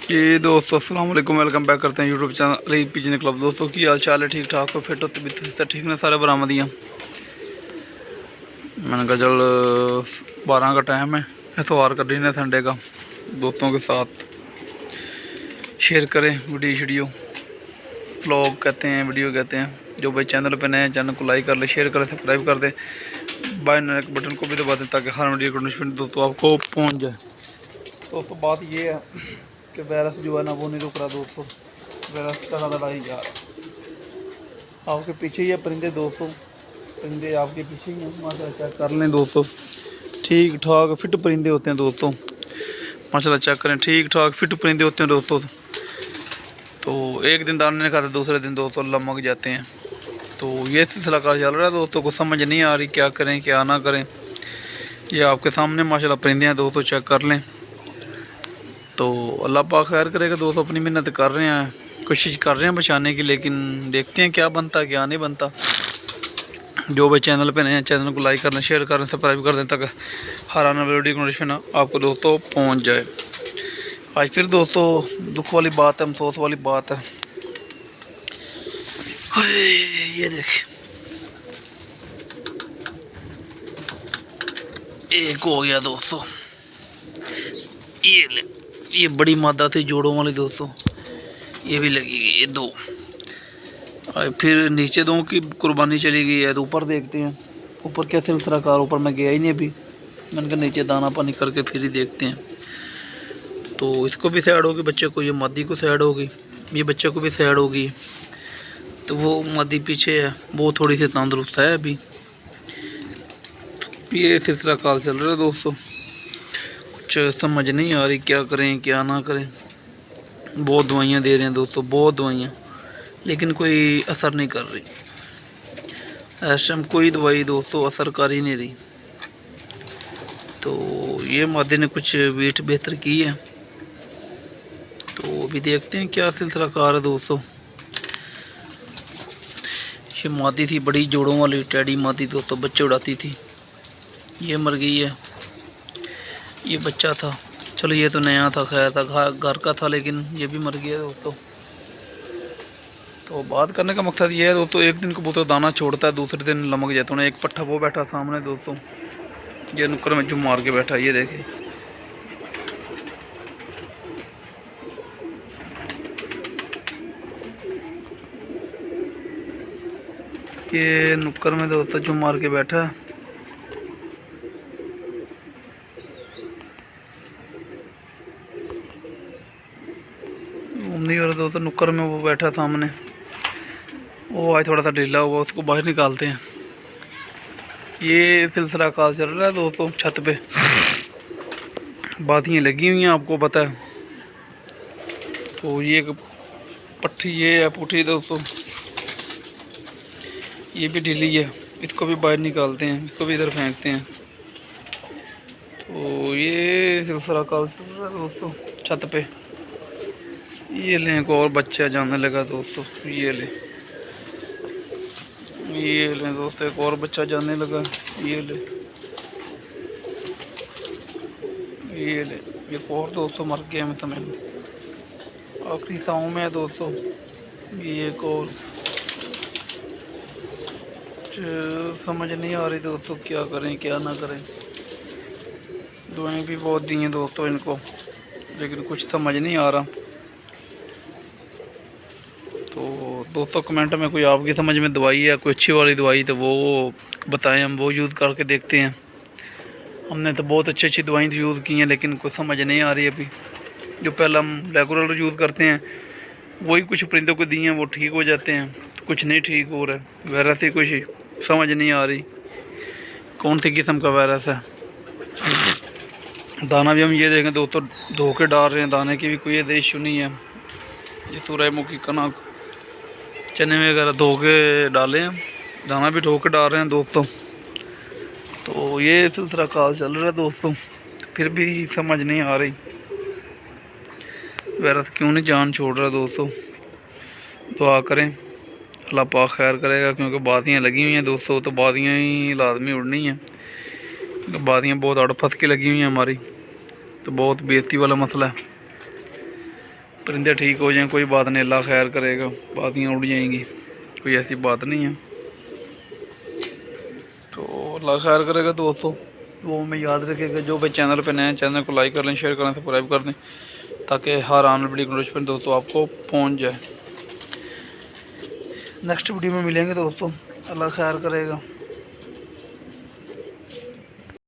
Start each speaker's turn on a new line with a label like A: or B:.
A: जी दोस्तों अस्सलाम वालेकुम, वेलकम बैक करते हैं YouTube channel Ali pigeon club. दोस्तों की हाल चाल है? ठीक ठाक हो? फिट हो? तबीयत ठीक ने? सारे बरामदियाँ। मैंने कहा चल 12 का टाइम है, एतवार का दिन है, संडे का। दोस्तों के साथ शेयर करें वीडियो व्लॉग कहते हैं, वीडियो कहते हैं। जो भाई चैनल पे नए, चैनल को लाइक कर ले, शेयर करें, सब्सक्राइब कर दें, बेल बटन को भी दबा दें ताकि हर वीडियो का नोटिफिकेशन दोस्तों आपको पहुँच जाए। दोस्तों बात ये है कि वायरस जो है ना वो नहीं रुक रहा दोस्तों। वायरस का लड़ाई जा रहा, आपके पीछे ही है परिंदे दोस्तों, परिंदे आपके पीछे ही हैं। माशाल्लाह चेक कर लें दोस्तों, ठीक ठाक फिट परिंदे होते हैं दोस्तों। माशाल्लाह चेक करें, ठीक ठाक फिट परिंदे होते हैं दोस्तों। तो एक दिन दाने नहीं खाते, दूसरे दिन दोस्तों लमक जाते हैं। तो ये सिलसिला कार चल रहा है दोस्तों, को समझ नहीं आ रही क्या करें क्या ना करें। ये आपके सामने माशाल्लाह परिंदे हैं दोस्तों, चेक कर लें। तो अल्लाह पाक खैर करेगा दोस्तों, अपनी मेहनत कर रहे हैं, कोशिश कर रहे हैं बचाने की, लेकिन देखते हैं क्या बनता है क्या नहीं बनता। जो भाई चैनल पे नए हैं, चैनल को लाइक करना, शेयर करना, सब्सक्राइब कर दें ताकि हर आने वाली वीडियो का नोटिफिकेशन आपको दोस्तों पहुंच जाए। आज फिर दोस्तों दुख वाली बात है, अफसोस वाली बात है। ये देखिए एक हो गया दोस्तों, ये ले, ये बड़ी मादा थी जोड़ों वाली दोस्तों, ये भी लगी गई, ये दो। और फिर नीचे दो की कुर्बानी चली गई है। तो ऊपर देखते हैं ऊपर क्या सिलसिला कार, ऊपर मैं गया ही नहीं अभी। मैंने कहा नीचे दाना पानी करके फिर ही देखते हैं। तो इसको भी साइड होगी बच्चे को, ये मादी को साइड होगी, ये बच्चे को भी साइड होगी। तो वो मादी पीछे है, वो थोड़ी सी तंदुरुस्त है अभी। ये सिलसिला कार चल रहा है दोस्तों, कुछ समझ नहीं आ रही क्या करें क्या ना करें। बहुत दवाइयाँ दे रहे हैं दोस्तों, बहुत दवाइयाँ, लेकिन कोई असर नहीं कर रही। इस टाइम कोई दवाई दोस्तों असर कर ही नहीं रही। तो ये मादी ने कुछ वेट बेहतर की है, तो अभी देखते हैं क्या सिलसिला कार है दोस्तों। ये मादी थी बड़ी जोड़ों वाली टैडी मादी दोस्तों, बच्चे उड़ाती थी, ये मर गई है। ये बच्चा था, चलो ये तो नया था, खैर था घर का था, लेकिन ये भी मर गया दोस्तों। तो बात करने का मकसद ये है दोस्तों, एक दिन कबूतर दाना छोड़ता है, दूसरे दिन लमक जाता है। एक पट्ठा वो बैठा सामने दोस्तों, ये नुक्कड़ में जुम मार के बैठा, ये देखे। ये नुक्कड़ में दोस्तों जुम मार के बैठा है। नहीं हो रहा दोस्तों, नुक्कड़ में वो बैठा सामने, वो आज थोड़ा सा ढीला हुआ, उसको बाहर निकालते हैं। ये सिलसिला काल चल रहा है दोस्तों, छत पे बातियाँ लगी हुई हैं, आपको पता है। तो ये पट्टी ये है पुठी दोस्तों, ये भी ढीली है, इसको भी बाहर निकालते हैं, इसको भी इधर फेंकते हैं। तो ये सिलसिला काल चल रहा है दोस्तों छत पे। ये लें एक और बच्चा जाने लगा दोस्तों, ये लें दोस्तों, एक और बच्चा जाने लगा, ये ले एक और दोस्तों मर गया। मैं समझ आखिरी साँव में है दोस्तों, ये एक और समझ नहीं आ रही दोस्तों क्या करें क्या ना करें। दवाएं भी बहुत दी हैं दोस्तों इनको, लेकिन कुछ समझ नहीं आ रहा। तो दोस्तों कमेंट में कोई आपकी समझ में दवाई है, कोई अच्छी वाली दवाई, तो वो बताएं, हम वो यूज़ करके देखते हैं। हमने तो बहुत अच्छी दवाई यूज़ की हैं, लेकिन कोई समझ नहीं आ रही अभी। जो पहले हम रेगुलर यूज़ करते हैं वही कुछ परिंदों को दिए हैं, वो ठीक हो जाते हैं, तो कुछ नहीं ठीक हो रहा है। वायरस ही कुछ समझ नहीं आ रही कौन सी किस्म का वायरस है। दाना भी हम ये देखें दोस्तों धो के डाल रहे हैं, दाने की भी कोई इशू नहीं है। ये सूरजमुखी कनक चने वगैरह धो के डाले हैं, दाना भी धो के डाल रहे हैं दोस्तों। तो ये सिलसिला काल चल रहा है दोस्तों, फिर भी समझ नहीं आ रही वायरस क्यों नहीं जान छोड़ रहा दोस्तों। दुआ करें अल्लाह पाक खैर करेगा, क्योंकि बातियाँ लगी हुई हैं दोस्तों, तो बातियाँ ही लाजमी उड़नी हैं। बातियाँ बहुत अड़ फंस के लगी हुई हैं हमारी, तो बहुत बेइज्जती वाला मसला है। परिंदे ठीक हो जाएं, कोई बात नहीं, अल्लाह खैर करेगा, बातियाँ उड़ जाएंगी, कोई ऐसी बात नहीं है। तो अल्लाह खैर करेगा दोस्तों, वो में याद रखिएगा। जो भाई चैनल पे नए हैं, चैनल को लाइक कर लें, शेयर करें, सब्सक्राइब कर दें, ताकि हर आने वाली नोटिफिकेशन दोस्तों आपको पहुंच जाए। नेक्स्ट वीडियो में मिलेंगे दोस्तों, अल्लाह खैर करेगा।